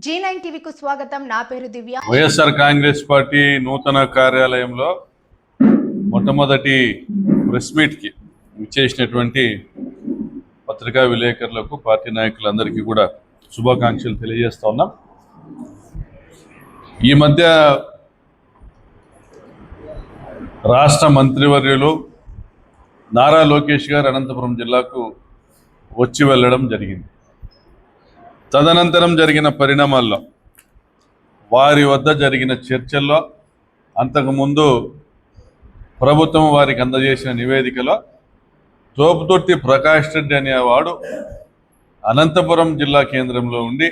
G9 టీవీకు స్వాగతం. నా పేరు దివ్య. వైఎస్ఆర్ కాంగ్రెస్ పార్టీ నూతన కార్యాలయంలో మొట్టమొదటి ప్రెస్ మీట్కి ఇచ్చేసినటువంటి పత్రికా విలేకరులకు పార్టీ నాయకులందరికీ కూడా శుభాకాంక్షలు తెలియజేస్తా ఉన్నాం. ఈ మధ్య రాష్ట్ర మంత్రివర్యులు నారా లోకేష్ గారు అనంతపురం జిల్లాకు వచ్చి వెళ్ళడం జరిగింది. తదనంతరం జరిగిన పరిణామాల్లో వారి వద్ద జరిగిన చర్చల్లో అంతకుముందు ప్రభుత్వం వారికి అందజేసిన నివేదికలో తోపుతుర్తి ప్రకాష్ రెడ్డి అనేవాడు అనంతపురం జిల్లా కేంద్రంలో ఉండి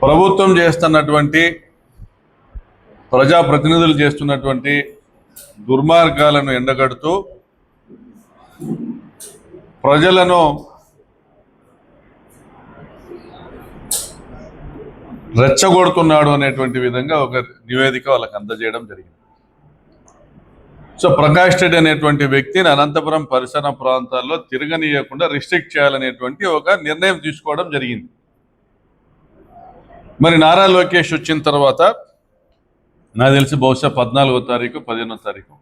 ప్రభుత్వం చేస్తున్నటువంటి ప్రజాప్రతినిధులు చేస్తున్నటువంటి దుర్మార్గాలను ఎండగడుతూ ప్రజలను రెచ్చగొడుతున్నాడు అనేటువంటి విధంగా ఒక నివేదిక వాళ్ళకి అందజేయడం జరిగింది. సో ప్రకాష్ రెడ్డి అనేటువంటి వ్యక్తిని అనంతపురం పరిసర ప్రాంతాల్లో తిరగనీయకుండా రిస్ట్రిక్ట్ చేయాలనేటువంటి ఒక నిర్ణయం తీసుకోవడం జరిగింది. మరి నారా లోకేష్ వచ్చిన తర్వాత నాకు తెలిసి బహుశా 14వ తారీఖు 15వ తారీఖు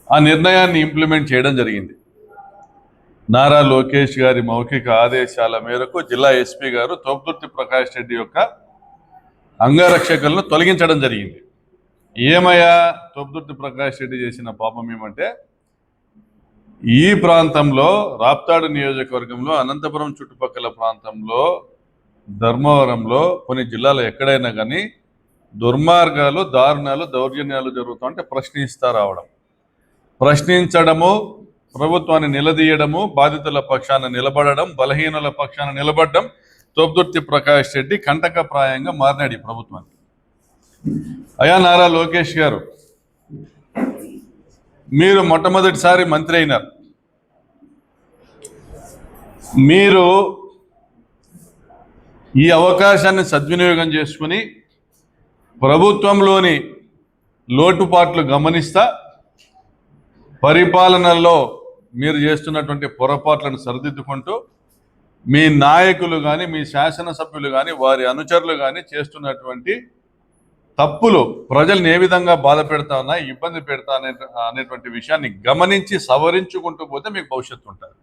ఆ నిర్ణయాన్ని ఇంప్లిమెంట్ చేయడం జరిగింది. నారా లోకేష్ గారి మౌఖిక ఆదేశాల మేరకు జిల్లా ఎస్పీ గారు తోపుతుర్తి ప్రకాష్ రెడ్డి యొక్క అంగరక్షకులను తొలగించడం జరిగింది. ఏమయ్యా తోపుతుర్తి ప్రకాష్ రెడ్డి చేసిన పాపం ఏమంటే, ఈ ప్రాంతంలో రాప్తాడు నియోజకవర్గంలో అనంతపురం చుట్టుపక్కల ప్రాంతంలో ధర్మవరంలో కొన్ని జిల్లాలో ఎక్కడైనా కానీ దుర్మార్గాలు, దారుణాలు, దౌర్జన్యాలు జరుగుతుంటే ప్రశ్నిస్తా రావడం, ప్రశ్నించడము, ప్రభుత్వాన్ని నిలదీయడము, బాధితుల పక్షాన నిలబడడం, బలహీనుల పక్షాన నిలబడడం తోపుతుర్తి ప్రకాష్ రెడ్డి కంటకప్రాయంగా మారినాడు ఈ ప్రభుత్వానికి. అయా నారా లోకేష్ గారు, మీరు మొట్టమొదటిసారి మంత్రి అయినారు. మీరు ఈ అవకాశాన్ని సద్వినియోగం చేసుకుని ప్రభుత్వంలోని లోటుపాట్లు గమనిస్తా పరిపాలనలో మీరు చేస్తున్నటువంటి పొరపాట్లను సరిదిద్దుకుంటూ మీ నాయకులు కానీ మీ శాసనసభ్యులు కానీ వారి అనుచరులు కానీ చేస్తున్నటువంటి తప్పులు ప్రజల్ని ఏ విధంగా బాధ పెడతా ఉన్నా, ఇబ్బంది పెడతా అనేటువంటి విషయాన్ని గమనించి సవరించుకుంటూ పోతే మీకు భవిష్యత్తు ఉంటుంది.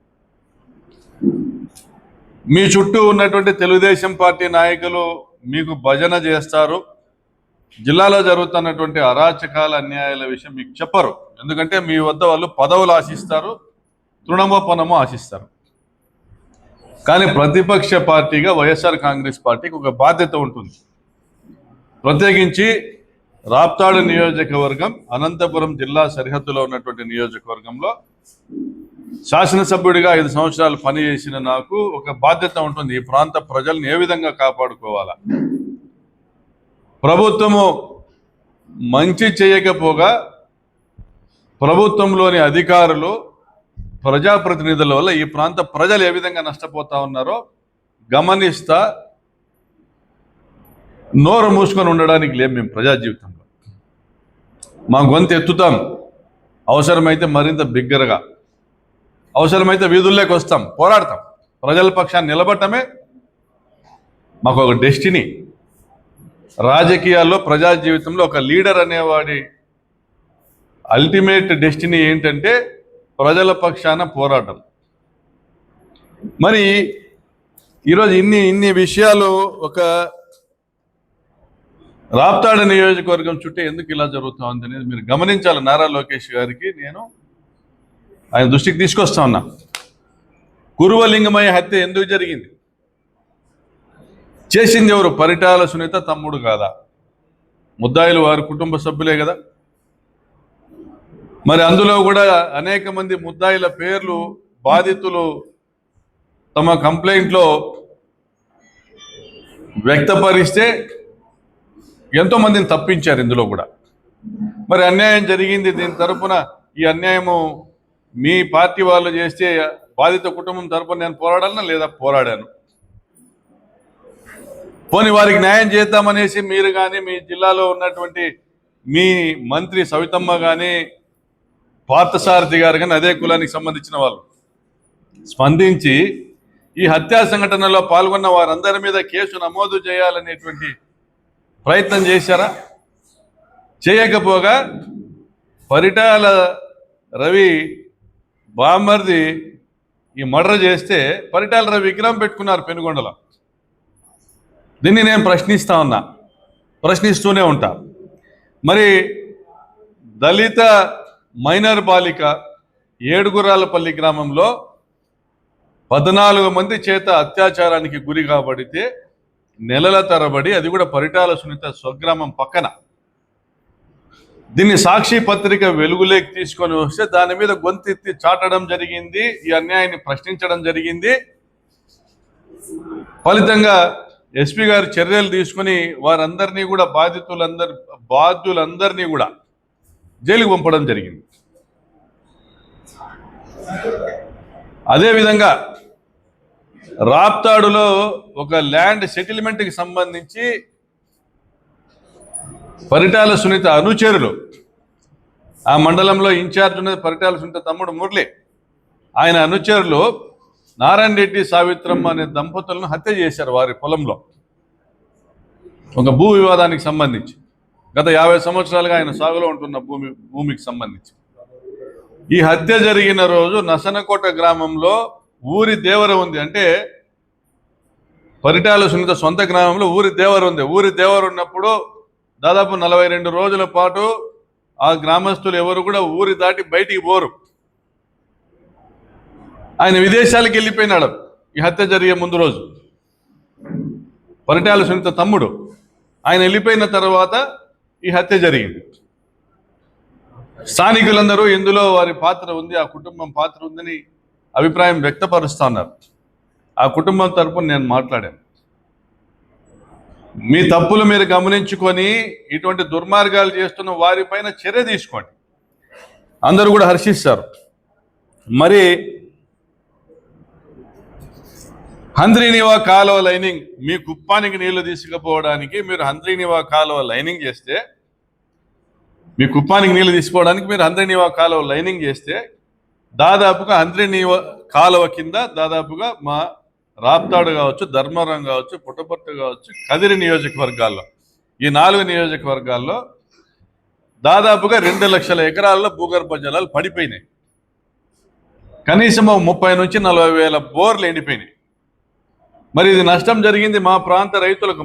మీ చుట్టూ ఉన్నటువంటి తెలుగుదేశం పార్టీ నాయకులు మీకు భజన చేస్తారు. జిల్లాలో జరుగుతున్నటువంటి అరాచకాల అన్యాయాల విషయం మీకు చెప్పరు. ఎందుకంటే మీ వద్ద వాళ్ళు పదవులు ఆశిస్తారు, తృణమోపనము ఆశిస్తారు. కానీ ప్రతిపక్ష పార్టీగా వైఎస్ఆర్ కాంగ్రెస్ పార్టీకి ఒక బాధ్యత ఉంటుంది. ప్రత్యేకించి రాప్తాడు నియోజకవర్గం అనంతపురం జిల్లా సరిహద్దులో ఉన్నటువంటి నియోజకవర్గంలో శాసనసభ్యుడిగా 5 సంవత్సరాలు పనిచేసిన నాకు ఒక బాధ్యత ఉంటుంది. ఈ ప్రాంత ప్రజల్ని ఏ విధంగా కాపాడుకోవాలా, ప్రభుత్వము మంచి చేయకపోగా ప్రభుత్వంలోని అధికారులు, ప్రజాప్రతినిధుల వల్ల ఈ ప్రాంత ప్రజలు ఏ విధంగా నష్టపోతా ఉన్నారో గమనిస్తా నోరు మూసుకొని ఉండడానికి లేం. మేము ప్రజా జీవితంలో మా గొంతు ఎత్తుతాం, అవసరమైతే మరింత బిగ్గరగా, అవసరమైతే వీధుల్లోకి వస్తాం, పోరాడతాం. ప్రజల పక్షాన్ని నిలబడటమే మాకు ఒక డెస్టినీ. రాజకీయాల్లో ప్రజా జీవితంలో ఒక లీడర్ అనేవాడి అల్టిమేట్ డెస్టినీ ఏంటంటే ప్రజల పక్షాన పోరాటం. మరి ఈరోజు ఇన్ని విషయాలు ఒక రాప్తాడు నియోజకవర్గం చుట్టూ ఎందుకు ఇలా జరుగుతుంది అనేది మీరు గమనించాలి. నారా లోకేష్ గారికి నేను ఆయన దృష్టికి తీసుకొస్తా ఉన్నా. కురువలింగమయ్య హత్య ఎందుకు జరిగింది? చేసింది ఎవరు? పరిటాల సునీత తమ్ముడు కాదా? ముద్దాయిలు వారి కుటుంబ సభ్యులే కదా. మరి అందులో కూడా అనేక మంది ముద్దాయిల పేర్లు బాధితులు తమ కంప్లైంట్లో వ్యక్తపరిస్తే ఎంతోమందిని తప్పించారు ఇందులో కూడా. మరి అన్యాయం జరిగింది. దీని తరపున ఈ అన్యాయము మీ పార్టీ వాళ్ళు చేస్తే బాధిత కుటుంబం తరపున నేను పోరాడాలన్నా లేదా? పోరాడాను. పోనీ వారికి న్యాయం చేద్దామనేసి మీరు కానీ మీ జిల్లాలో ఉన్నటువంటి మీ మంత్రి సవితమ్మ కానీ పార్థసారథి గారు కానీ అదే కులానికి సంబంధించిన వాళ్ళు స్పందించి ఈ హత్యా సంఘటనలో పాల్గొన్న వారందరి మీద కేసు నమోదు చేయాలనేటువంటి ప్రయత్నం చేశారా? చేయకపోగా పరిటాల రవి బామ్మర్ది ఈ మర్డర్ చేస్తే పరిటాల రవి విగ్రహం పెట్టుకున్నారు పెనుగొండలో. దీన్ని నేను ప్రశ్నిస్తూనే ఉంటా. మరి దళిత మైనర్ బాలిక ఏడుగురాలపల్లి గ్రామంలో 14 మంది చేత అత్యాచారానికి గురి కాబడితే నెలల తరబడి, అది కూడా పరిటాల సునీత స్వగ్రామం పక్కన, దీన్ని సాక్షి పత్రిక వెలుగులోకి తీసుకొని వస్తే దాని మీద గొంతెత్తి చాటడం జరిగింది, ఈ అన్యాయాన్ని ప్రశ్నించడం జరిగింది. ఫలితంగా ఎస్పీ గారు చర్యలు తీసుకుని వారందరినీ కూడా బాధ్యులందరినీ కూడా జైలుకు పంపడం జరిగింది. అదేవిధంగా రాప్తాడులో ఒక ల్యాండ్ సెటిల్మెంట్కి సంబంధించి పరిటాల సునీత అనుచరులు, ఆ మండలంలో ఇన్ఛార్జ్ ఉన్నది పరిటాల సునీత తమ్ముడు మురళి, ఆయన అనుచరులు నారాయణ రెడ్డి సావిత్రమ్మ అనే దంపతులను హత్య చేశారు వారి పొలంలో, ఒక భూ వివాదానికి సంబంధించి. గత 50 సంవత్సరాలుగా ఆయన సాగులో ఉంటున్న భూమికి సంబంధించి ఈ హత్య జరిగిన రోజు నసనకోట గ్రామంలో ఊరి దేవర ఉంది. అంటే పరిటాల సునీత సొంత గ్రామంలో ఊరి దేవర ఉంది. ఊరి దేవర ఉన్నప్పుడు దాదాపు 42 రోజుల పాటు ఆ గ్రామస్తులు ఎవరు కూడా ఊరి దాటి బయటికి పోరు. ఆయన విదేశాలకు వెళ్ళిపోయినాడు ఈ హత్య జరిగే ముందు రోజు. పరిటాల సునీత తమ్ముడు ఆయన వెళ్ళిపోయిన తర్వాత ఈ హత్య జరిగింది. స్థానికులందరూ ఇందులో వారి పాత్ర ఉంది, ఆ కుటుంబం పాత్ర ఉందని అభిప్రాయం వ్యక్తపరుస్తున్నారు. ఆ కుటుంబం తరపున నేను మాట్లాడాను. మీ తప్పులు మీరు గమనించుకొని ఇటువంటి దుర్మార్గాలు చేస్తున్న వారిపైన చర్య తీసుకోండి, అందరూ కూడా హర్షిస్తారు. మరి హంద్రీనివా కాలువ లైనింగ్, మీ కుప్పానికి నీళ్లు తీసుకుపోవడానికి మీరు హంద్రీనివా కాలువ లైనింగ్ చేస్తే, మీ కుప్పానికి నీళ్లు తీసుకోవడానికి మీరు హంద్రీనివా కాలువ లైనింగ్ చేస్తే దాదాపుగా హంద్రీనివా కాలువ కింద దాదాపుగా మా రాప్తాడు కావచ్చు, ధర్మవరం కావచ్చు, పుట్టపర్తి కావచ్చు, కదిరి నియోజకవర్గాల్లో, ఈ 4 నియోజకవర్గాల్లో దాదాపుగా 2 లక్షల ఎకరాల్లో భూగర్భ జలాలు పడిపోయినాయి. కనీసం 30 నుంచి 40 వేల బోర్లు ఎండిపోయినాయి. మరి ఇది నష్టం జరిగింది మా ప్రాంత రైతులకు,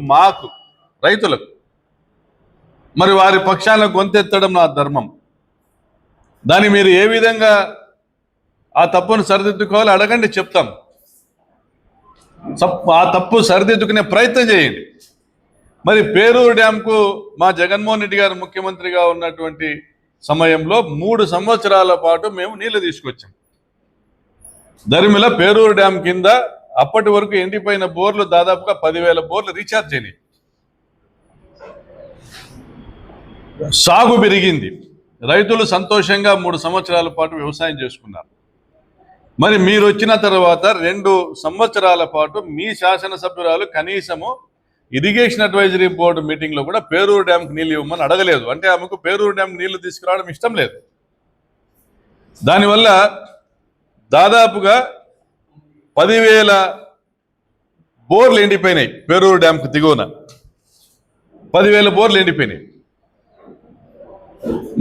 రైతులకు. మరి వారి పక్షాన గొంతెత్తడం నా ధర్మం. దాన్ని మీరు ఏ విధంగా ఆ తప్పును సరిదిద్దుకోవాలి అడగండి, చెప్తాం. ఆ తప్పు సరిదిద్దుకునే ప్రయత్నం చేయండి. మరి పేరూరు డ్యాంకు మా జగన్మోహన్ రెడ్డి గారు ముఖ్యమంత్రిగా ఉన్నటువంటి సమయంలో 3 సంవత్సరాల పాటు మేము నీళ్లు తీసుకొచ్చాం. దరిమిల పేరూరు డ్యామ్ కింద అప్పటి వరకు ఎండిపోయిన బోర్లు దాదాపుగా 10,000 బోర్లు రీఛార్జ్ అయినాయి. సాగు పెరిగింది, రైతులు సంతోషంగా 3 సంవత్సరాల పాటు వ్యవసాయం చేసుకున్నారు. మరి మీరు వచ్చిన తర్వాత 2 సంవత్సరాల పాటు మీ శాసనసభ్యురాలు కనీసము ఇరిగేషన్ అడ్వైజరీ బోర్డు మీటింగ్లో కూడా పేరూరు డ్యాంకు నీళ్ళు ఇవ్వమని అడగలేదు. అంటే ఆమెకు పేరూరు డ్యాంకు నీళ్లు తీసుకురావడం ఇష్టం లేదు. దానివల్ల దాదాపుగా 10,000 బోర్లు ఎండిపోయినాయి. పేరూరు డ్యాంకు దిగువన 10,000 బోర్లు ఎండిపోయినాయి.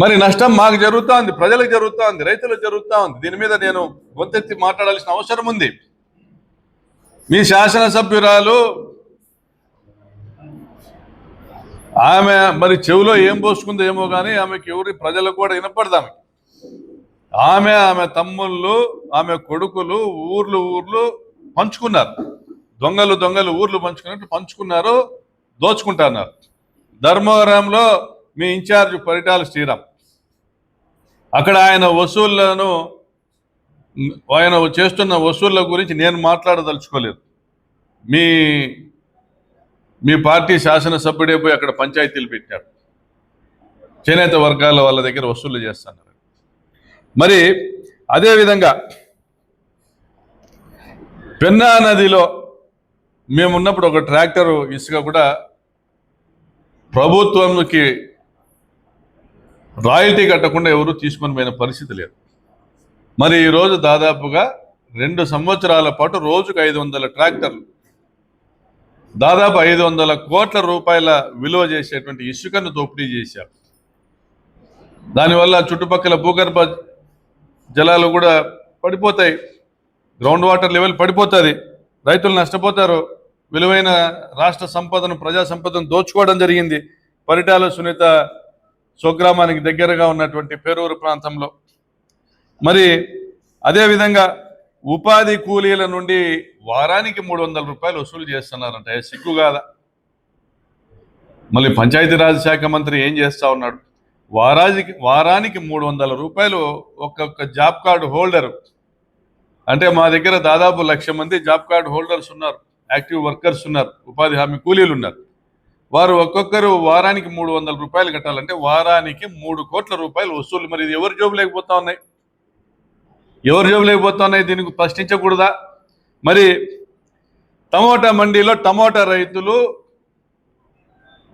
మరి నష్టం మాకు జరుగుతూ ఉంది, ప్రజలకు జరుగుతూ ఉంది, రైతులకు జరుగుతూ ఉంది. దీని మీద నేను గొంతెత్తి మాట్లాడాల్సిన అవసరం ఉంది. మీ శాసనసభ్యురాలు ఆమె మరి చెవిలో ఏం పోసుకుందో ఏమో కానీ ఆమెకి ఎవరి ప్రజలకు కూడా వినపడదామె. ఆమె తమ్ముళ్ళు, ఆమె కొడుకులు ఊర్లు పంచుకున్నారు. దొంగలు ఊర్లు పంచుకున్నట్టు పంచుకున్నారు, దోచుకుంటున్నారు. ధర్మవరంలో మీ ఇన్ఛార్జ్ పరిటాల శ్రీరామ్, అక్కడ ఆయన చేస్తున్న వసూళ్ల గురించి నేను మాట్లాడదలుచుకోలేదు. మీ పార్టీ శాసనసభ్యుడే పోయి అక్కడ పంచాయతీలు పెట్టాడు, చేనేత వర్గాల వాళ్ళ దగ్గర వసూళ్లు చేస్తున్నారు. మరి అదేవిధంగా పెన్నా నదిలో మేమున్నప్పుడు ఒక ట్రాక్టరు ఇసుక కూడా ప్రభుత్వంకి రాయల్టీ కట్టకుండా ఎవరు తీసుకొని పోయిన పరిస్థితి లేదు. మరి ఈరోజు దాదాపుగా 2 సంవత్సరాల పాటు రోజుకు 500 ట్రాక్టర్లు, దాదాపు 500 కోట్ల రూపాయల విలువ చేసేటువంటి ఇసుకను దోపిడీ చేశారు. దానివల్ల చుట్టుపక్కల భూగర్భ జలాలు కూడా పడిపోతాయి, గ్రౌండ్ వాటర్ లెవెల్ పడిపోతుంది, రైతులు నష్టపోతారు, విలువైన రాష్ట్ర సంపదను, ప్రజా సంపదను దోచుకోవడం జరిగింది పరిటాల సునీత స్వగ్రామానికి దగ్గరగా ఉన్నటువంటి పేరూరు ప్రాంతంలో. మరి అదేవిధంగా ఉపాధి కూలీల నుండి వారానికి 300 రూపాయలు వసూలు చేస్తున్నారంట. సిగ్గు కాదా? మళ్ళీ పంచాయతీరాజ్ శాఖ మంత్రి ఏం చేస్తా ఉన్నాడు? వారానికి 300 రూపాయలు ఒక్కొక్క జాబ్ కార్డు హోల్డరు. అంటే మా దగ్గర దాదాపు 1,00,000 మంది జాబ్ కార్డు హోల్డర్స్ ఉన్నారు, యాక్టివ్ వర్కర్స్ ఉన్నారు, ఉపాధి హామీ కూలీలు ఉన్నారు. వారు ఒక్కొక్కరు వారానికి 300 రూపాయలు కట్టాలంటే వారానికి 3 కోట్ల రూపాయలు వసూలు. మరి ఇది ఎవరి జోబు లేకపోతా ఉన్నాయి? ఎవరి జోబు లేకపోతా ఉన్నాయి? దీనికి ప్రశ్నించకూడదా? మరి టమోటా మండీలో టమోటా రైతులు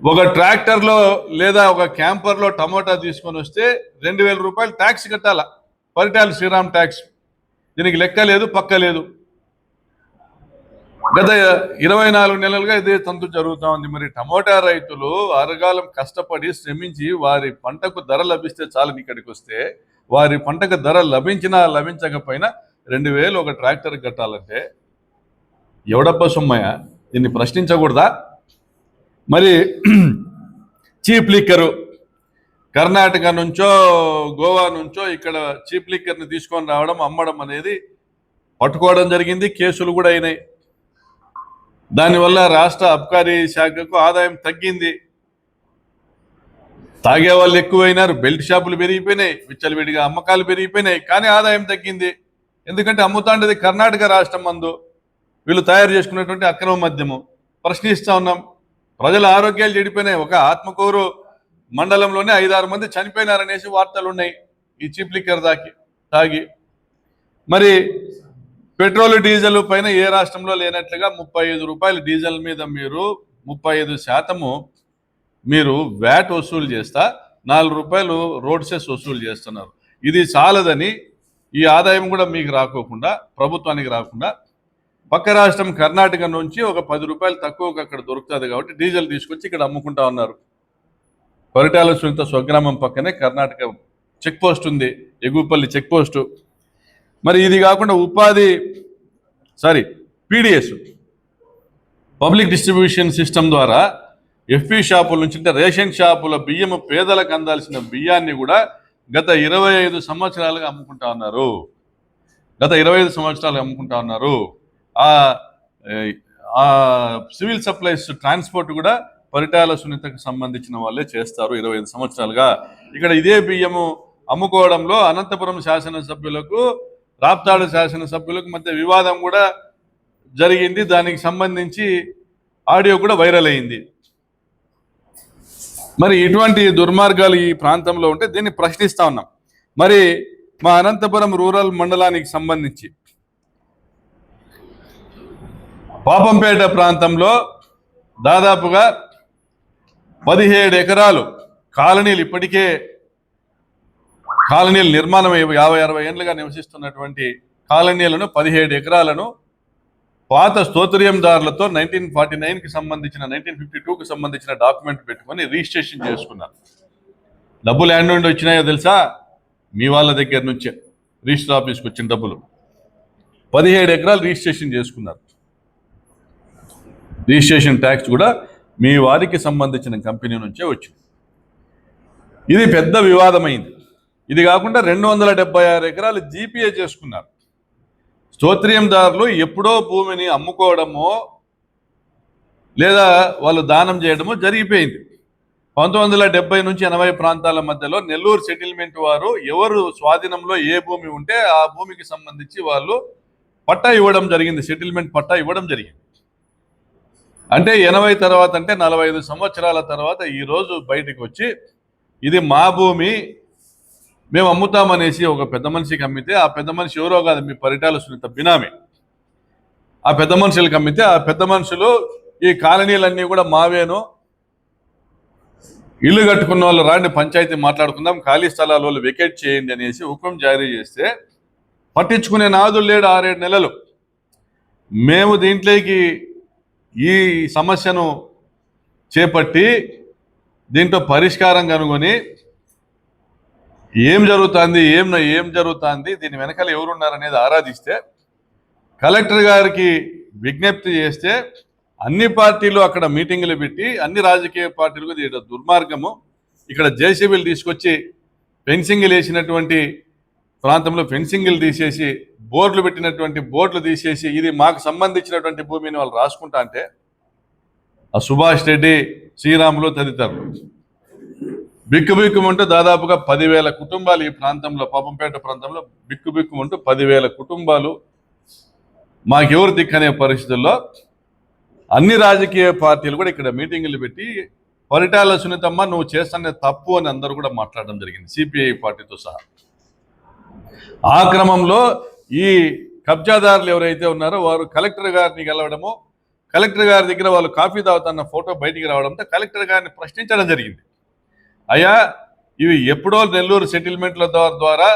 ఒక ట్రాక్టర్లో లేదా ఒక క్యాంపర్లో టమోటా తీసుకొని వస్తే 2,000 రూపాయలు ట్యాక్స్ కట్టాల, పరిటాల శ్రీరామ్ ట్యాక్స్. దీనికి లెక్క లేదు, పక్క లేదు. గత 24 నెలలుగా ఇదే తంతు జరుగుతూ ఉంది. మరి టమోటా రైతులు అరగాలం కష్టపడి శ్రమించి వారి పంటకు ధర లభిస్తే చాలని ఇక్కడికి వస్తే, వారి పంటకు ధర లభించినా లభించకపోయినా 2,000 ఒక ట్రాక్టర్ కట్టాలంటే ఎవడబ్బా సొమ్మయ్య? దీన్ని ప్రశ్నించకూడదా? మరి చీప్ లిక్కరు కర్ణాటక నుంచో గోవా నుంచో ఇక్కడ చీప్ లిక్కర్ని తీసుకొని రావడం, అమ్మడం అనేది పట్టుకోవడం జరిగింది, కేసులు కూడా అయినాయి. దానివల్ల రాష్ట్ర అబ్కారీ శాఖకు ఆదాయం తగ్గింది, తాగే వాళ్ళు ఎక్కువైనారు, బెల్ట్ షాపులు పెరిగిపోయినాయి, విచ్చలవిడిగా అమ్మకాలు పెరిగిపోయినాయి, కానీ ఆదాయం తగ్గింది. ఎందుకంటే అమ్ముతాండేది కర్ణాటక రాష్ట్రం మందు, వీళ్ళు తయారు చేసుకున్నటువంటి అక్రమ మద్యము. ప్రశ్నిస్తూ ఉన్నాం. ప్రజల ఆరోగ్యాలు చెడిపోయినాయి. ఒక ఆత్మకూరు మండలంలోనే 5-6 మంది చనిపోయినారనేసి వార్తలు ఉన్నాయి ఈ చీప్ లిక్కర్ తాగి. మరి పెట్రోల్ డీజిల్ పైన ఏ రాష్ట్రంలో లేనట్లుగా 35 రూపాయలు డీజిల్ మీద మీరు 35% మీరు వ్యాట్ వసూలు చేస్తా 4 రూపాయలు రోడ్ సెస్ వసూలు చేస్తున్నారు. ఇది చాలదని ఈ ఆదాయం కూడా మీకు రాకోకుండా, ప్రభుత్వానికి రాకుండా, పక్క రాష్ట్రం కర్ణాటక నుంచి ఒక 10 రూపాయలు తక్కువగా అక్కడ దొరుకుతుంది కాబట్టి డీజిల్ తీసుకొచ్చి ఇక్కడ అమ్ముకుంటా ఉన్నారు. పరిటాల సునీత స్వగ్రామం పక్కనే కర్ణాటక చెక్ పోస్ట్ ఉంది, ఎగుపల్లి చెక్ పోస్టు. మరి ఇది కాకుండా పీడిఎస్ పబ్లిక్ డిస్ట్రిబ్యూషన్ సిస్టమ్ ద్వారా ఎఫ్పి షాపుల నుంచి, అంటే రేషన్ షాపుల బియ్యము పేదలకు అందాల్సిన బియ్యాన్ని కూడా గత 25 సంవత్సరాలుగా అమ్ముకుంటా ఉన్నారు. ఆ సివిల్ సప్లైస్ ట్రాన్స్పోర్ట్ కూడా పరిటాల సునీతకు సంబంధించిన వాళ్ళే చేస్తారు 25 సంవత్సరాలుగా. ఇక్కడ ఇదే బియ్యము అమ్ముకోవడంలో అనంతపురం శాసనసభ్యులకు, రాప్తాడు శాసనసభ్యులకు మధ్య వివాదం కూడా జరిగింది. దానికి సంబంధించి ఆడియో కూడా వైరల్ అయింది. మరి ఇటువంటి దుర్మార్గాలు ఈ ప్రాంతంలో ఉంటే దీన్ని ప్రశ్నిస్తా ఉన్నాం. మరి మా అనంతపురం రూరల్ మండలానికి సంబంధించి పాపంపేట ప్రాంతంలో దాదాపుగా 17 ఎకరాలు కాలనీలు, ఇప్పటికే కాలనీలు నిర్మాణం 50-60 ఏళ్ళుగా నివసిస్తున్నటువంటి కాలనీలను 17 ఎకరాలను పాత స్తోత్రయందారులతో 1949కి సంబంధించిన 1952కి సంబంధించిన డాక్యుమెంట్ పెట్టుకొని రిజిస్ట్రేషన్ చేసుకున్నారు. డబ్బులు హ్యాండ్ నుండి వచ్చినాయో తెలుసా? మీ వాళ్ళ దగ్గర నుంచే రిజిస్టర్ ఆఫీస్కి వచ్చిన డబ్బులు. 17 ఎకరాలు రిజిస్ట్రేషన్ చేసుకున్నారు. రిజిస్ట్రేషన్ ట్యాక్స్ కూడా మీ వారికి సంబంధించిన కంపెనీ నుంచే వచ్చింది. ఇది పెద్ద వివాదమైంది. ఇది కాకుండా 276 ఎకరాలు జీపీఏ చేసుకున్నారు. స్తోత్రయందారులు ఎప్పుడో భూమిని అమ్ముకోవడమో లేదా వాళ్ళు దానం చేయడమో జరిగిపోయింది. 1970 నుంచి 80 ప్రాంతాల మధ్యలో నెల్లూరు సెటిల్మెంట్ వారు ఎవరు స్వాధీనంలో ఏ భూమి ఉంటే ఆ భూమికి సంబంధించి వాళ్ళు పట్టా ఇవ్వడం జరిగింది, సెటిల్మెంట్ పట్టా ఇవ్వడం జరిగింది. అంటే 80 తర్వాత, అంటే 45 సంవత్సరాల తర్వాత ఈరోజు బయటకు వచ్చి ఇది మా భూమి, మేము అమ్ముతామనేసి ఒక పెద్ద మనిషికి అమ్మితే, ఆ పెద్ద మనిషి ఎవరో కాదు, మీ పరిటాల సునీత బినామీ. ఆ పెద్ద మనుషులకు అమ్మితే ఆ పెద్ద మనుషులు ఈ కాలనీలన్నీ కూడా మావేను, ఇల్లు కట్టుకున్న వాళ్ళు రాండి పంచాయతీ మాట్లాడుకుందాం, ఖాళీ స్థలాల వాళ్ళు వెకేట్ చేయండి అనేసి హుకుం జారీ చేస్తే పట్టించుకునే నాదులు లేడు 6-7 నెలలు. మేము దీంట్లోకి ఈ సమస్యను చేపట్టి దీంట్లో పరిష్కారం కనుగొని ఏం జరుగుతుంది దీని వెనకాల ఎవరున్నారనేది ఆరాధిస్తే కలెక్టర్ గారికి విజ్ఞప్తి చేస్తే అన్ని పార్టీలు అక్కడ మీటింగులు పెట్టి అన్ని రాజకీయ పార్టీలకు ఇది దుర్మార్గము. ఇక్కడ జేసీబీలు తీసుకొచ్చి ఫెన్సింగ్లు వేసినటువంటి ప్రాంతంలో ఫెన్సింగ్లు తీసేసి బోర్డులు పెట్టినటువంటి బోర్డులు తీసేసి ఇది మాకు సంబంధించినటువంటి భూమిని వాళ్ళు రాసుకుంటా అంటే ఆ సుభాష్ రెడ్డి, శ్రీరాములు తదితరులు బిక్కుబిక్కుమంటూ దాదాపుగా 10,000 కుటుంబాలు ఈ ప్రాంతంలో పాపంపేట ప్రాంతంలో బిక్కుబిక్కుమంటూ 10,000 కుటుంబాలు మాకెవరు దిక్కనే పరిస్థితుల్లో అన్ని రాజకీయ పార్టీలు కూడా ఇక్కడ మీటింగులు పెట్టి పరిటాల సునీతమ్మ నువ్వు చేస్తున్న తప్పు అని అందరూ కూడా మాట్లాడడం జరిగింది, సిపిఐ పార్టీతో సహా. ఆ క్రమంలో ఈ కబ్జాదారులు ఎవరైతే ఉన్నారో వారు కలెక్టర్ గారిని గెలవడము, కలెక్టర్ గారి దగ్గర వాళ్ళు కాఫీ తాగుతున్న ఫోటో బయటికి రావడంతో కలెక్టర్ గారిని ప్రశ్నించడం జరిగింది. అయ్యా, ఇవి ఎప్పుడో నెల్లూరు సెటిల్మెంట్ల ద్వారా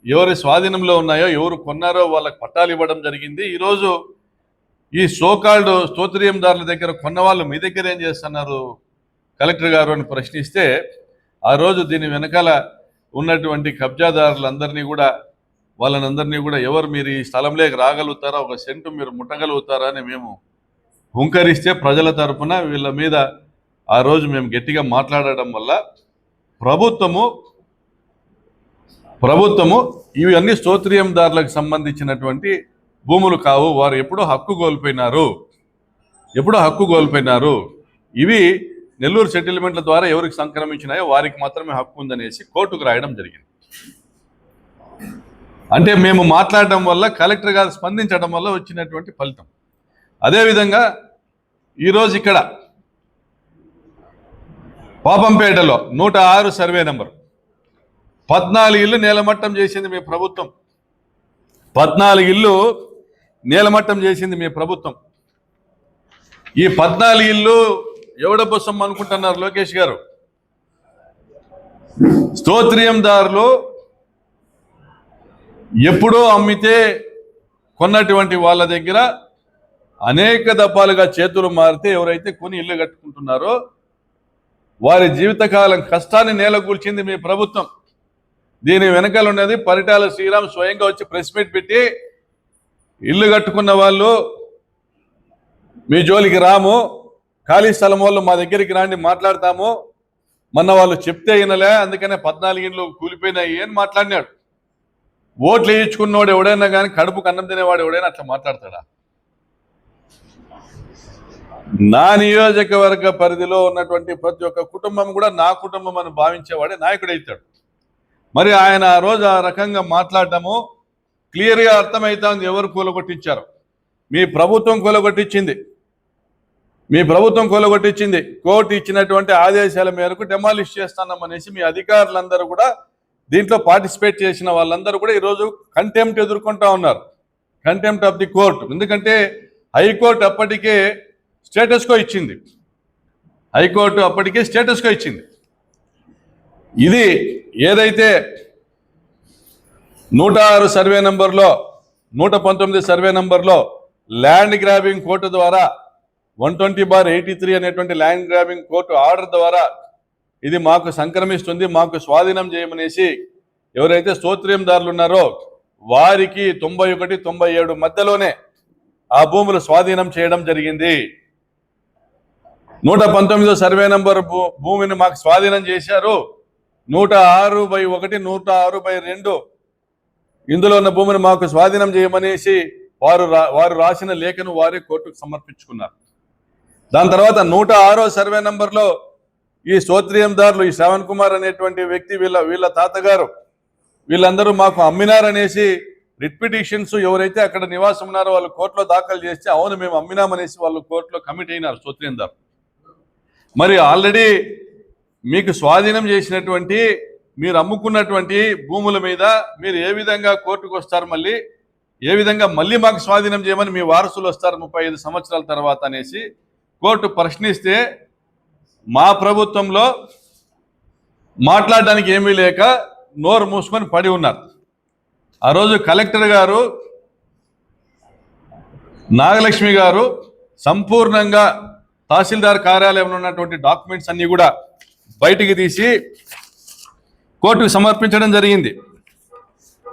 ఎవరి స్వాధీనంలో ఉన్నాయో ఎవరు కొన్నారో వాళ్ళకి పట్టాలు ఇవ్వడం జరిగింది. ఈరోజు ఈ సోకాల్డ్ స్తోత్రీయందారుల దగ్గర కొన్న వాళ్ళు మీ దగ్గర ఏం చేస్తున్నారు కలెక్టర్ గారు అని ప్రశ్నిస్తే ఆ రోజు దీని వెనకాల ఉన్నటువంటి కబ్జాదారులందరినీ కూడా వాళ్ళనందరినీ కూడా ఎవరు మీరు ఈ స్థలంలోకి రాగలుగుతారా, ఒక సెంటు మీరు ముట్టగలుగుతారా అని మేము హుంకరిస్తే ప్రజల తరపున వీళ్ళ మీద ఆ రోజు మేము గట్టిగా మాట్లాడడం వల్ల ప్రభుత్వము ఇవన్నీ స్తోత్రీయందారులకు సంబంధించినటువంటి భూములు కావు, వారు ఎప్పుడో హక్కు కోల్పోయినారు, ఇవి నెల్లూరు సెటిల్మెంట్ల ద్వారా ఎవరికి సంక్రమించినాయో వారికి మాత్రమే హక్కు ఉందనేసి కోర్టుకు రాయడం జరిగింది. అంటే మేము మాట్లాడడం వల్ల కలెక్టర్ గారు స్పందించడం వల్ల వచ్చినటువంటి ఫలితం. అదేవిధంగా ఈరోజు ఇక్కడ పాపంపేటలో 106 సర్వే నెంబర్ 14 ఇళ్ళు నేలమట్టం చేసింది మీ ప్రభుత్వం. 14 ఇళ్ళు నేలమట్టం చేసింది మీ ప్రభుత్వం. ఈ 14 ఇళ్ళు ఎవడ కోసం అనుకుంటున్నారు లోకేష్ గారు? స్తోత్రీయందారులు ఎప్పుడో అమ్మితే కొన్నటువంటి వాళ్ళ దగ్గర అనేక దఫాలుగా చేతులు మారితే ఎవరైతే కొని ఇల్లు కట్టుకుంటున్నారో వారి జీవితకాలం కష్టాన్ని నేలకూల్చింది మీ ప్రభుత్వం. దీని వెనకాల ఉన్నది పరిటాల శ్రీరామ్ స్వయంగా వచ్చి ప్రెస్ మీట్ పెట్టి ఇల్లు కట్టుకున్న వాళ్ళు మీ జోలికి రాము, ఖాళీ స్థలం వాళ్ళు మా దగ్గరికి రాండి మాట్లాడతాము, మొన్న వాళ్ళు చెప్తే వినలే అందుకనే 14 ఇళ్ళు కూలిపోయినాయి అని మాట్లాడినాడు. ఓట్లు వేయించుకున్నవాడు ఎవడైనా కానీ కడుపుకు అన్నం తినేవాడు ఎవడైనా అట్లా మాట్లాడతాడా? నా నియోజకవర్గ పరిధిలో ఉన్నటువంటి ప్రతి ఒక్క కుటుంబం కూడా నా కుటుంబం అని భావించేవాడే నాయకుడు అవుతాడు. మరి ఆయన ఆ రోజు ఆ రకంగా మాట్లాడటము క్లియర్గా అర్థమవుతుంది ఎవరు కూలగొట్టించారు. మీ ప్రభుత్వం కూలగొట్టించింది. కోర్టు ఇచ్చినటువంటి ఆదేశాల మేరకు డెమాలిష్ చేస్తున్నామనేసి మీ అధికారులందరూ కూడా దీంట్లో పార్టిసిపేట్ చేసిన వాళ్ళందరూ కూడా ఈరోజు కంటెంప్ట్ ఎదుర్కొంటా ఉన్నారు, కంటెంప్ట్ ఆఫ్ ది కోర్టు. ఎందుకంటే హైకోర్టు అప్పటికే స్టేటస్ కో ఇచ్చింది. ఇది ఏదైతే 106 సర్వే నంబర్లో 119 సర్వే నంబర్లో ల్యాండ్ గ్రాబింగ్ కోర్టు ద్వారా 120/83 అనేటువంటి ల్యాండ్ గ్రాబింగ్ కోర్టు ఆర్డర్ ద్వారా ఇది మాకు సంక్రమిస్తుంది, మాకు స్వాధీనం చేయమనేసి ఎవరైతే స్తోత్రీయందారులు ఉన్నారో వారికి 91-97 మధ్యలోనే ఆ భూములు స్వాధీనం చేయడం జరిగింది. 119 సర్వే నంబర్ భూమిని మాకు స్వాధీనం చేశారు. 106/1, 106/2 ఇందులో ఉన్న భూమిని మాకు స్వాధీనం చేయమనేసి వారు రాసిన లేఖను వారే కోర్టుకు సమర్పించుకున్నారు. దాని తర్వాత 106వ సర్వే నంబర్లో ఈ స్తోత్రీయందారులు ఈ శ్రవణ్ కుమార్ అనేటువంటి వ్యక్తి వీళ్ళ తాతగారు వీళ్ళందరూ మాకు అమ్మినారనేసి రిట్ పిటిషన్స్ ఎవరైతే అక్కడ నివాసం ఉన్నారో వాళ్ళు కోర్టులో దాఖలు చేస్తే అవును మేము అమ్మినామనేసి వాళ్ళు కోర్టులో కమిట్ అయినారు స్తోత్రీయందారు. మరి ఆల్రెడీ మీకు స్వాధీనం చేసినటువంటి మీరు అమ్ముకున్నటువంటి భూముల మీద మీరు ఏ విధంగా కోర్టుకు వస్తారు, ఏ విధంగా మళ్ళీ మాకు స్వాధీనం చేయమని మీ వారసులు వస్తారు 35 సంవత్సరాల తర్వాత అనేసి కోర్టు ప్రశ్నిస్తే మా ప్రభుత్వంలో మాట్లాడడానికి ఏమీ లేక నోరు మూసుకొని పడి ఉన్నారు. ఆ రోజు కలెక్టర్ గారు నాగలక్ష్మి గారు సంపూర్ణంగా తహసీల్దార్ కార్యాలయంలో ఉన్నటువంటి డాక్యుమెంట్స్ అన్ని కూడా బయటికి తీసి కోర్టుకు సమర్పించడం జరిగింది.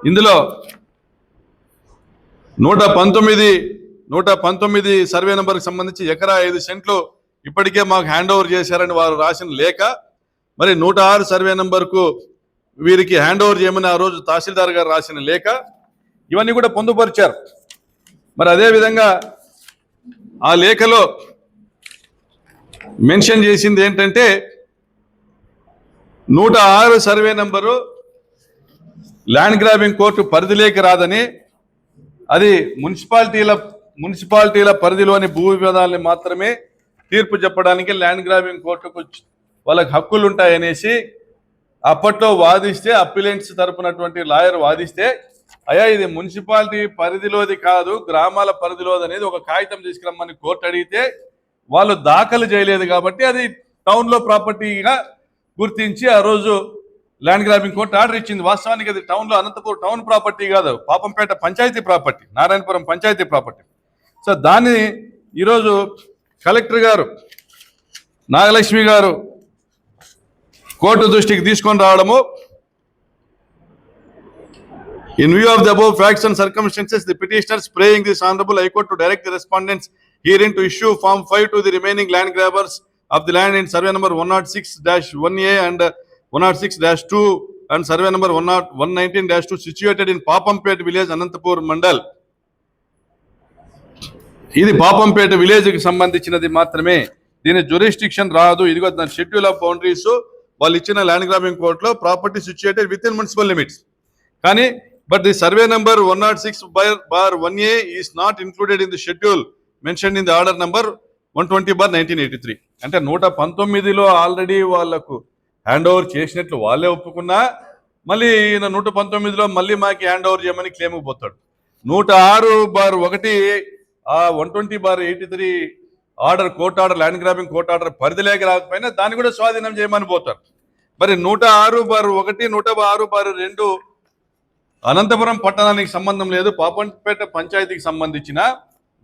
ఇందులో 119 సర్వే నెంబర్కి సంబంధించి ఎకరా 5 సెంట్లు ఇప్పటికే మాకు హ్యాండ్ ఓవర్ చేశారని వారు రాసిన లేఖ, మరి 106 సర్వే నెంబర్కు వీరికి హ్యాండ్ ఓవర్ చేయమని ఆ రోజు తహసీల్దార్ గారు రాసిన లేఖ, ఇవన్నీ కూడా పొందుపరిచారు. మరి అదేవిధంగా ఆ లేఖలో మెన్షన్ చేసింది ఏంటంటే 106 survey number land grabbing court పరిధిలోకి రాదని, అది మున్సిపాలిటీల పరిధిలోని భూ వివాదాలని మాత్రమే తీర్పు చెప్పడానికి ల్యాండ్ గ్రాబింగ్ కోర్టుకు వాళ్ళకి హక్కులు ఉంటాయనేసి అప్పట్లో వాదిస్తే, అప్పిలెంట్స్ తరపునటువంటి లాయర్ వాదిస్తే, అయ్యా ఇది మున్సిపాలిటీ పరిధిలోది కాదు, గ్రామాల పరిధిలోది అనేది ఒక కాగితం తీసుకురమ్మని కోర్టు అడిగితే వాళ్ళు దాఖలు చేయలేదు కాబట్టి అది టౌన్లో ప్రాపర్టీగా గుర్తించి ఆ రోజు ల్యాండ్ గ్రాబింగ్ కోర్టు ఆర్డర్ ఇచ్చింది. వాస్తవానికి అది టౌన్లో అనంతపురం టౌన్ ప్రాపర్టీ కాదు, Papampeta panchayat property, Narayanapuram panchayat property. So దాన్ని ఈరోజు కలెక్టర్ గారు నాగలక్ష్మి గారు కోర్టు దృష్టికి తీసుకొని రావడము, in view of the above facts and circumstances, the petitioners praying this Honorable High Court to direct the respondents herein to issue Form 5 to the remaining land grabbers of the land in survey number 106-1A and 106-2 and survey number 119-2 situated in Papampet village, Anantapur Mandal. ఇది పాపంపేట విలేజ్కి సంబంధించినది మాత్రమే, దీని jurisdiction రాదు. ఇదిగో దాని schedule of boundaries వాళ్ళు ఇచ్చిన ల్యాండ్ గ్రాబింగ్ కోర్టులో property situated within municipal limits. కానీ but the survey number 106/1A is not included in the schedule mention in the order number 120/1983. అంటే 119లో ఆల్రెడీ వాళ్లకు హ్యాండ్ ఓవర్ చేసినట్లు వాళ్ళే ఒప్పుకున్నా, మళ్ళీ 119లో మళ్ళీ మాకు హ్యాండ్ ఓవర్ చేయమని క్లెయిమ్కి పోతాడు. 106/1 ఆ 120/83 order, court order, land grabbing court order పరిధిలోకి రాకపోయినా దాన్ని కూడా స్వాధీనం చేయమని పోతారు. మరి 106/1, 106/2 అనంతపురం పట్టణానికి సంబంధం లేదు, పాపంపేట పంచాయతీకి సంబంధించిన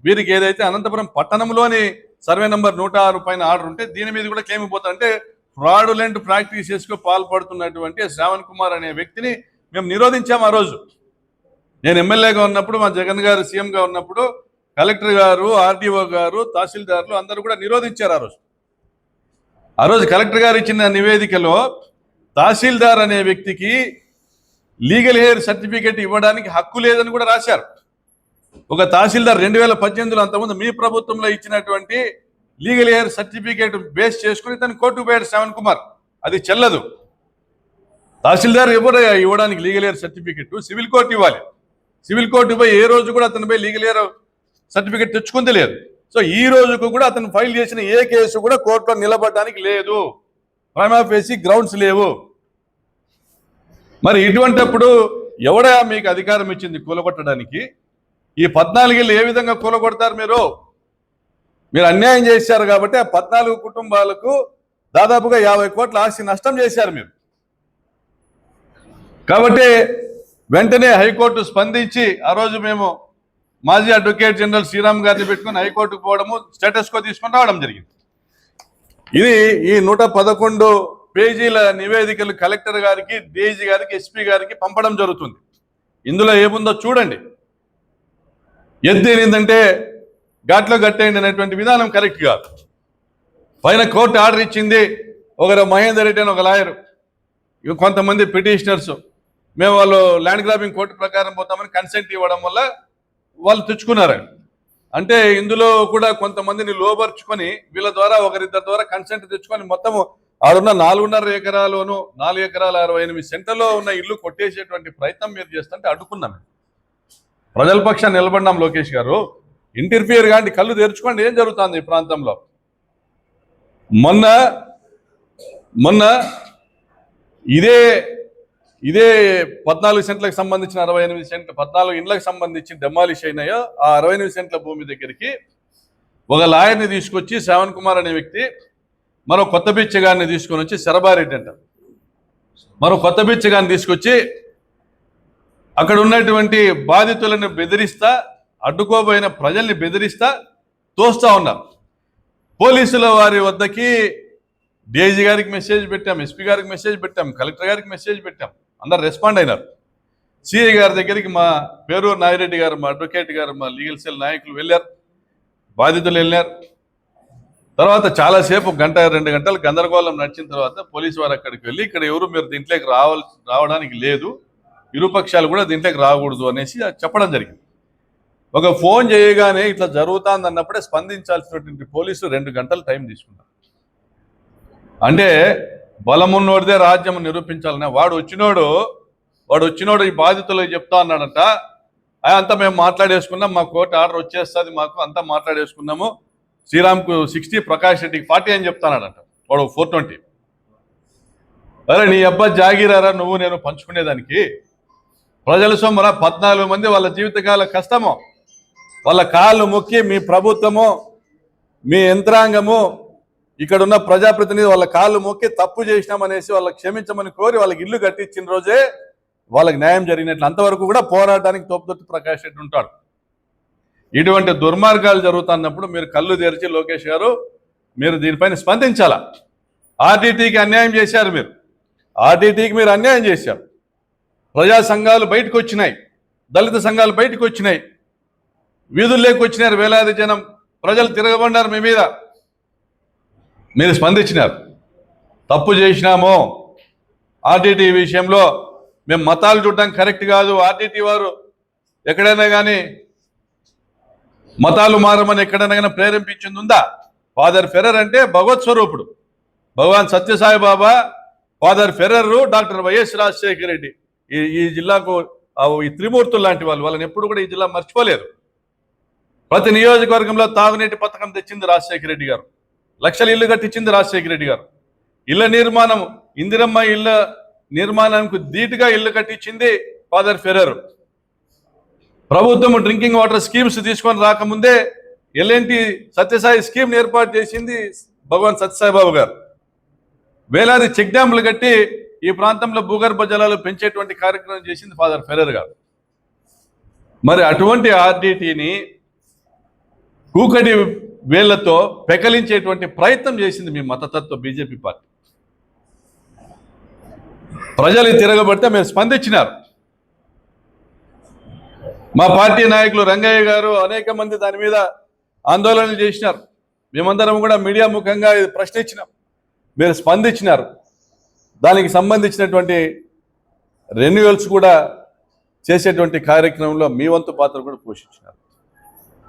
వీరికి ఏదైతే అనంతపురం పట్టణంలోని సర్వే నెంబర్ 106 పైన ఆర్డర్ ఉంటే దీని మీద కూడా క్లెయిమ్ పోతారు. అంటే ఫ్రాడులెంట్ ప్రాక్టీసెస్కు పాల్పడుతున్నటువంటి శ్రావణ్ కుమార్ అనే వ్యక్తిని మేము నిరోధించాము. ఆ రోజు నేను ఎమ్మెల్యేగా ఉన్నప్పుడు, మా జగన్ గారు సీఎంగా ఉన్నప్పుడు కలెక్టర్ గారు, ఆర్డీఓ గారు, తహసీల్దార్లు అందరూ కూడా నిరోధించారు. ఆ రోజు కలెక్టర్ గారు ఇచ్చిన నివేదికలో తహసీల్దార్ అనే వ్యక్తికి లీగల్ హెయిర్ సర్టిఫికేట్ ఇవ్వడానికి హక్కు లేదని కూడా రాశారు. ఒక తహసీల్దార్ 2018లో అంతకుముందు మీ ప్రభుత్వంలో ఇచ్చినటువంటి లీగల్ హెయిర్ సర్టిఫికేట్ బేస్ చేసుకుని తను కోర్టుకు పోయాడు శ్రావణ్ కుమార్. అది చెల్లదు. తహసీల్దార్ ఇవ్వడానికి legal heir certificate civil court ఇవ్వాలి. సివిల్ కోర్టు పోయి ఏ రోజు కూడా అతను పోయి లీగల్ హెయిర్ సర్టిఫికేట్ తెచ్చుకుంది లేదు. సో ఈ రోజుకు కూడా అతను ఫైల్ చేసిన ఏ కేసు కూడా కోర్టులో నిలబడడానికి లేదు, ప్రైమా ఫేసి గ్రౌండ్స్ లేవు. మరి ఇటువంటిప్పుడు ఎవడా మీకు అధికారం ఇచ్చింది కూలగొట్టడానికి? ఈ 14 ఏళ్ళు ఏ విధంగా కూలగొడతారు? మీరు అన్యాయం చేశారు కాబట్టి ఆ 14 కుటుంబాలకు దాదాపుగా 50 కోట్ల ఆస్తి నష్టం చేశారు మీరు. కాబట్టి వెంటనే హైకోర్టు స్పందించి ఆ రోజు మేము మాజీ అడ్వకేట్ జనరల్ శ్రీరామ్ గారిని పెట్టుకుని హైకోర్టుకు పోవడము, స్టేటస్ కో తీసుకొని రావడం జరిగింది. ఇది ఈ 111 పేజీల నివేదికలు కలెక్టర్ గారికి, డీజీ గారికి, ఎస్పీ గారికి పంపడం జరుగుతుంది. ఇందులో ఏముందో చూడండి. ఏంటంటే ఘాట్లో కట్టేయండి అనేటువంటి విధానం కరెక్ట్ కాదు. పైన కోర్టు ఆర్డర్ ఇచ్చింది, ఒకరు మహేందర్ రెడ్డి అని ఒక లాయరు, కొంతమంది పిటిషనర్స్ మేము వాళ్ళు ల్యాండ్ గ్రాబింగ్ కోర్టు ప్రకారం పోతామని కన్సెంట్ ఇవ్వడం వల్ల వాళ్ళు తెచ్చుకున్నారు. అంటే ఇందులో కూడా కొంతమందిని లోబర్చుకొని వీళ్ళ ద్వారా ఒకరిద్దరి ద్వారా కన్సెంట్ తెచ్చుకొని మొత్తము ఆడున్న 4.5 ఎకరాలోను 4 ఎకరాల 68 సెంటర్లో ఉన్న ఇల్లు కొట్టేసేటువంటి ప్రయత్నం మీరు చేస్తుంటే అడ్డుకున్నాం. ప్రజల పక్షాన్ని నిలబడినాం. లోకేష్ గారు ఇంటర్ఫియర్ కాండి, కళ్ళు తెరుచుకోండి, ఏం జరుగుతుంది ఈ ప్రాంతంలో. మొన్న ఇదే 14 సెంట్లకు సంబంధించిన 68 సెంట్లు 14 ఇండ్లకు సంబంధించి డెమాలిష్ అయినాయో ఆ 68 సెంట్ల భూమి దగ్గరికి ఒక లాయర్ని తీసుకొచ్చి శ్రావణ్ కుమార్ అనే వ్యక్తి, మరో కొత్త బిచ్చగారిని తీసుకొని వచ్చి శరబారెడ్డి అంటారు, మరో కొత్త బిచ్చగారిని తీసుకొచ్చి అక్కడ ఉన్నటువంటి బాధితులను బెదిరిస్తా, అడ్డుకోబోయిన ప్రజల్ని బెదిరిస్తా తోస్తా ఉన్నారు. పోలీసుల వారి వద్దకి డిఐజీ గారికి మెసేజ్ పెట్టాం, ఎస్పీ గారికి మెసేజ్ పెట్టాం, కలెక్టర్ గారికి మెసేజ్ పెట్టాం, అందరు రెస్పాండ్ అయినారు. సిఐ గారి దగ్గరికి మా పేరూరు నాగిరెడ్డి గారు, మా అడ్వకేట్ గారు, మా లీగల్ సెల్ నాయకులు వెళ్ళారు, బాధితులు వెళ్ళారు. తర్వాత చాలాసేపు 1-2 గంటలు గందరగోళం నడిచిన తర్వాత పోలీసు వారు అక్కడికి వెళ్ళి ఇక్కడ ఎవరు మీరు దీంట్లోకి రావడానికి లేదు, ఇరుపక్షాలు కూడా దీంట్లోకి రాకూడదు అనేసి చెప్పడం జరిగింది. ఒక ఫోన్ చేయగానే ఇట్లా జరుగుతుంది అన్నప్పుడే స్పందించాల్సినటువంటి పోలీసులు 2 గంటలు టైం తీసుకున్నారు. అంటే బలమున్నోడిదే రాజ్యం నిరూపించాలనే వాడు వచ్చినోడు ఈ బాధితులకు చెప్తా అన్నాడంట, అంతా మేము మాట్లాడేసుకున్నాం, మా కోర్టు ఆర్డర్ వచ్చేస్తుంది, మాకు అంతా మాట్లాడేసుకున్నాము, శ్రీరామ్కు 60, ప్రకాష్ రెడ్డికి 40 అని చెప్తానాడంట వాడు 420. అరే నీ అబ్బా జాగిరారా నువ్వు నేను పంచుకునేదానికి? ప్రజల సొమ్మరా 14 మంది వాళ్ళ జీవితకాల కష్టము, వాళ్ళ కాళ్ళు మొక్కి మీ ప్రభుత్వము, మీ యంత్రాంగము, ఇక్కడున్న ప్రజాప్రతినిధి వాళ్ళ కాళ్ళు మొక్కి తప్పు చేసినామనేసి వాళ్ళకి క్షమించమని కోరి వాళ్ళకి ఇల్లు కట్టించిన రోజే వాళ్ళకి న్యాయం జరిగినట్లు. అంతవరకు కూడా పోరాటానికి తోపుదొత్తి ప్రకాష్ రెడ్డి ఉంటాడు. ఇటువంటి దుర్మార్గాలు జరుగుతున్నప్పుడు మీరు కళ్ళు తెరిచి లోకేష్ గారు మీరు దీనిపైన స్పందించాలా. ఆర్టీటీకి అన్యాయం చేశారు, ఆర్టీటీకి మీరు అన్యాయం చేశారు. ప్రజా సంఘాలు బయటకు వచ్చినాయి, దళిత సంఘాలు బయటకు వచ్చినాయి, వీధుల్లోకి వచ్చినారు, వేలాది జనం ప్రజలు తిరగబడినారు మీ మీద, మీరు స్పందించినారు. తప్పు చేసినాము, ఆర్టీటీ విషయంలో మేము మతాలు చూడడానికి కరెక్ట్ కాదు, ఆర్టీటీ వారు ఎక్కడైనా కానీ మతాలు మారమని ఎక్కడైనా కానీ ప్రేరేపించింది ఉందా? ఫాదర్ ఫెర్రర్ అంటే భగవత్ స్వరూపుడు, భగవాన్ సత్యసాయి బాబా, father ఫెర్రరు, doctor YS Rajasekhara Reddy ఈ జిల్లాకు ఈ త్రిమూర్తులు లాంటి వాళ్ళని ఎప్పుడు కూడా ఈ జిల్లా మర్చిపోలేదు. ప్రతి నియోజకవర్గంలో తాగునీటి పథకం తెచ్చింది రాజశేఖర రెడ్డి గారు, లక్షల ఇల్లు కట్టించింది రాజశేఖర రెడ్డి గారు, ఇళ్ల నిర్మాణం, ఇందిరమ్మ ఇళ్ల నిర్మాణానికి ధీటుగా ఇల్లు కట్టించింది ఫాదర్ ఫెర్రర్. ప్రభుత్వం డ్రింకింగ్ వాటర్ స్కీమ్స్ తీసుకొని రాకముందే ఎల్ఎన్టీ సత్యసాయి స్కీమ్ ఏర్పాటు చేసింది భగవాన్ సత్యసాయి బాబు గారు. వేలాది చెక్ డ్యాంలు కట్టి ఈ ప్రాంతంలో భూగర్భ జలాలు పెంచేటువంటి కార్యక్రమం చేసింది ఫాదర్ ఫెర్రర్ గారు. మరి అటువంటి ఆర్డీటీని కూకటి వేళ్లతో పెకలించేటువంటి ప్రయత్నం చేసింది మీ మతతత్వ బీజేపీ పార్టీ. ప్రజలు తిరగబడితే మీరు స్పందించినారు. మా పార్టీ నాయకులు రంగయ్య గారు అనేక మంది దాని మీద ఆందోళనలు చేసినారు. మేమందరం కూడా మీడియా ముఖంగా ప్రశ్నించినాం, మీరు స్పందించినారు. దానికి సంబంధించినటువంటి రెన్యువల్స్ కూడా చేసేటువంటి కార్యక్రమంలో మీ వంతు పాత్ర కూడా పోషించినారు.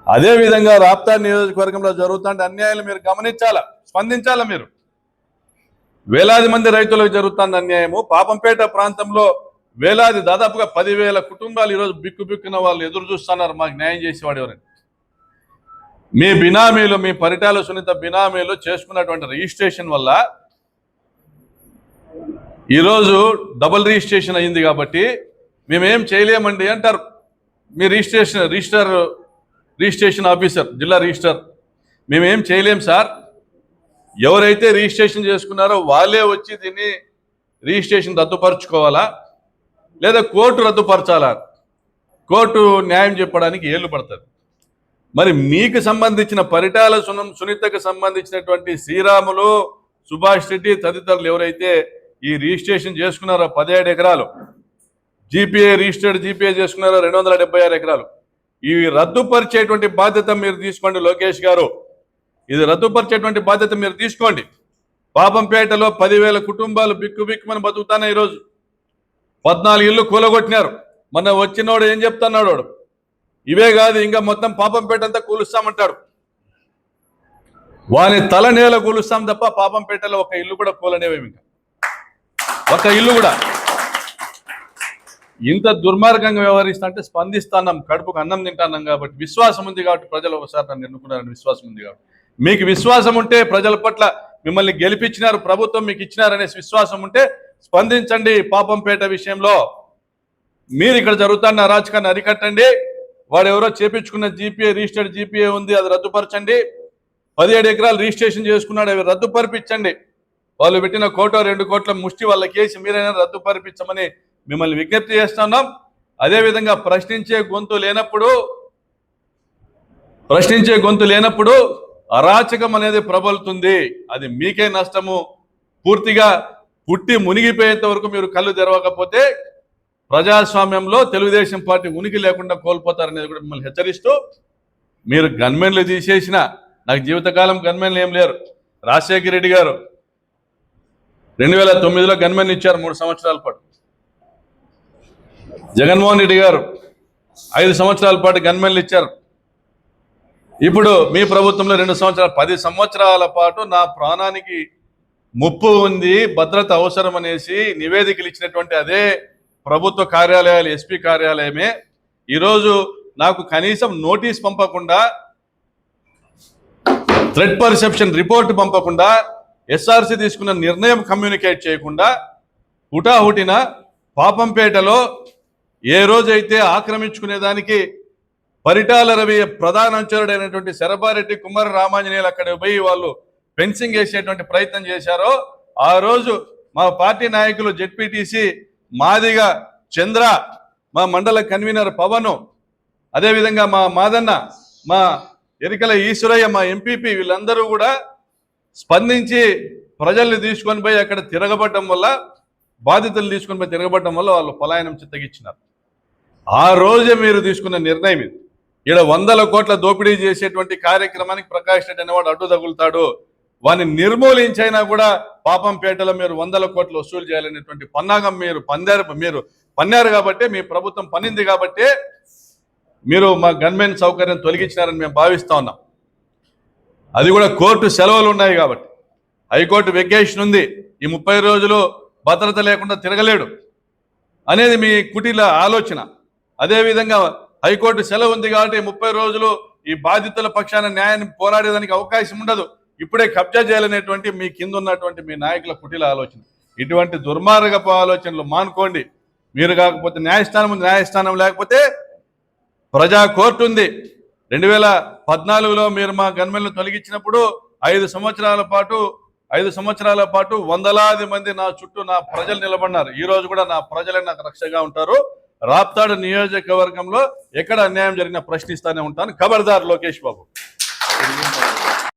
అదేవిధంగా రాప్తా నియోజకవర్గంలో జరుగుతున్న అన్యాయాలు మీరు గమనించాలా, స్పందించాలా. మీరు వేలాది మంది రైతులకు జరుగుతున్న అన్యాయము, పాపంపేట ప్రాంతంలో వేలాది దాదాపుగా 10,000 కుటుంబాలు ఈరోజు బిక్కుబిక్కున వాళ్ళు ఎదురు చూస్తున్నారు మాకు న్యాయం చేసేవాడు ఎవరని. మీ బినామీలు, మీ పరిటాల సునీత బినామీలు చేసుకున్నటువంటి రిజిస్ట్రేషన్ వల్ల ఈరోజు డబుల్ రిజిస్ట్రేషన్ అయింది కాబట్టి మేమేం చేయలేమండి అంటారు. మీ రిజిస్ట్రేషన్ ఆఫీసర్, జిల్లా రిజిస్టర్, మేమేం చేయలేం సార్, ఎవరైతే రిజిస్ట్రేషన్ చేసుకున్నారో వాళ్ళే వచ్చి దీన్ని రిజిస్ట్రేషన్ రద్దుపరచుకోవాలా లేదా కోర్టు రద్దుపరచాలా, కోర్టు న్యాయం చెప్పడానికి ఏళ్ళు పడుతుంది. మరి మీకు సంబంధించిన పరిటాల సునీతకు సంబంధించినటువంటి శ్రీరాములు, సుభాష్ రెడ్డి తదితరులు ఎవరైతే ఈ రిజిస్ట్రేషన్ చేసుకున్నారో 17 ఎకరాలు, రిజిస్టర్డ్ జీపీఏ చేసుకున్నారో 276 ఎకరాలు, ఇవి రద్దుపరిచేటువంటి బాధ్యత మీరు తీసుకోండి లోకేష్ గారు. ఇది రద్దుపరిచేటువంటి బాధ్యత మీరు తీసుకోండి. పాపంపేటలో 10,000 కుటుంబాలు బిక్కుబిక్కుమని బతుకుతానే ఈరోజు 14 ఇళ్ళు కూలగొట్టినారు. మొన్న వచ్చినోడు ఏం చెప్తున్నాడు, వాడు ఇవే కాదు ఇంకా మొత్తం పాపంపేట అంతా కూలుస్తామంటాడు. వాని తల నేల కూలుస్తాం తప్ప పాపంపేటలో ఒక ఇల్లు కూడా కూలనేవేమి, ఇంకా ఒక ఇల్లు కూడా. ఇంత దుర్మార్గంగా వ్యవహరిస్తా అంటే స్పందిస్తున్నాం, కడుపుకు అన్నం తింటున్నాం కాబట్టి, విశ్వాసం ఉంది కాబట్టి ప్రజలు ఒకసారి నన్ను ఎన్నుకున్నారని విశ్వాసం ఉంది కాబట్టి. మీకు విశ్వాసం ఉంటే, ప్రజల పట్ల మిమ్మల్ని గెలిపించినారు, ప్రభుత్వం మీకు ఇచ్చినారనే విశ్వాసం ఉంటే స్పందించండి. పాపంపేట విషయంలో మీరు ఇక్కడ జరుగుతున్న అరాచకాన్ని అరికట్టండి. వాడు ఎవరో చేపించుకున్న రిజిస్టర్డ్ జీపీఏ ఉంది, అది రద్దుపరచండి. 17 ఎకరాలు రిజిస్ట్రేషన్ చేసుకున్నాడు, అవి రద్దుపరిపించండి. వాళ్ళు పెట్టిన 1 కోటో 2 కోట్ల ముష్టి వాళ్ళ కేసు మీరైనా రద్దుపరిపించమని మిమ్మల్ని విజ్ఞప్తి చేస్తున్నాం. అదేవిధంగా ప్రశ్నించే గొంతు లేనప్పుడు అరాచకం అనేది ప్రబలుతుంది. అది మీకే నష్టము. పూర్తిగా పుట్టి మునిగిపోయేంత వరకు మీరు కళ్ళు తెరవకపోతే ప్రజాస్వామ్యంలో తెలుగుదేశం పార్టీ ఉనికి లేకుండా కోల్పోతారనేది కూడా మిమ్మల్ని హెచ్చరిస్తూ, మీరు గన్మెన్లు తీసేసిన, నాకు జీవితకాలం గన్మెన్లు ఏం లేరు. రాజశేఖర రెడ్డి గారు 2009లో గన్మెన్ ఇచ్చారు 3 సంవత్సరాల పాటు. జగన్మోహన్ రెడ్డి గారు 5 సంవత్సరాల పాటు గన్మెన్లు ఇచ్చారు. ఇప్పుడు మీ ప్రభుత్వంలో 2 సంవత్సరాలు, 10 సంవత్సరాల పాటు నా ప్రాణానికి ముప్పు ఉంది, భద్రత అవసరం అనేసి నివేదికలు ఇచ్చినటువంటి అదే ప్రభుత్వ కార్యాలయాలు, ఎస్పీ కార్యాలయమే ఈరోజు నాకు కనీసం నోటీస్ పంపకుండా, థ్రెట్ పర్సెప్షన్ రిపోర్ట్ పంపకుండా, ఎస్ఆర్సీ తీసుకున్న నిర్ణయం కమ్యూనికేట్ చేయకుండా హుటాహుటిన పాపంపేటలో ఏ రోజైతే ఆక్రమించుకునేదానికి పరిటాల రవి ప్రధాన అనుచరుడైనటువంటి శరభారెడ్డి కుమార రామాంజనేయులు అక్కడ పోయి వాళ్ళు ఫెన్సింగ్ వేసేటువంటి ప్రయత్నం చేశారో, ఆ రోజు మా పార్టీ నాయకులు జెడ్పీటీసీ మాదిగా చంద్ర, మా మండల కన్వీనర్ పవను, అదేవిధంగా మా మాదన్న, మా ఎరికల ఈశ్వరయ్య, మా ఎంపీపీ వీళ్ళందరూ కూడా స్పందించి ప్రజల్ని తీసుకొని పోయి అక్కడ తిరగబడటం వల్ల, బాధితులు తీసుకొని పోయి తిరగబడటం వల్ల వాళ్ళు పలాయనం చిత్తగిచ్చినారు. ఆ రోజే మీరు తీసుకున్న నిర్ణయం ఇది. ఇక్కడ 100 కోట్ల దోపిడీ చేసేటువంటి కార్యక్రమానికి ప్రకాష్ రెడ్డి అనేవాడు అడ్డు తగులుతాడు, వాడిని నిర్మూలించైనా కూడా పాపంపేటలో మీరు 100 కోట్లు వసూలు చేయాలనేటువంటి పన్నాగం మీరు పన్నారు కాబట్టి, మీ ప్రభుత్వం పన్నింది కాబట్టి మీరు మా గన్మెన్ సౌకర్యం తొలగించినారని మేము భావిస్తా ఉన్నాం. అది కూడా కోర్టు సెలవులు ఉన్నాయి కాబట్టి, హైకోర్టు వెకేషన్ ఉంది, ఈ 30 రోజులు భద్రత లేకుండా తిరగలేడు అనేది మీ కుటీల ఆలోచన. అదేవిధంగా హైకోర్టు సెలవు ఉంది కాబట్టి 30 రోజులు ఈ బాధితుల పక్షాన న్యాయాన్ని పోరాడేదానికి అవకాశం ఉండదు, ఇప్పుడే కబ్జా చేయాలనేటువంటి మీ కింద ఉన్నటువంటి మీ నాయకుల కుటీల ఆలోచన. ఇటువంటి దుర్మార్గపు ఆలోచనలు మానుకోండి. మీరు కాకపోతే న్యాయస్థానం ఉంది, న్యాయస్థానం లేకపోతే ప్రజా కోర్టు ఉంది. 2014లో మీరు మా గన్మెన్లు తొలగించినప్పుడు 5 సంవత్సరాల పాటు వందలాది మంది నా చుట్టూ నా ప్రజలు నిలబడినారు. ఈ రోజు కూడా నా ప్రజలే నాకు రక్షగా ఉంటారు. రాప్తాడు నియోజకవర్గంలో ఎక్కడ అన్యాయం జరిగినా ప్రశ్నిస్తానే ఉంటాను. ఖబర్దార్ లోకేష్ బాబు.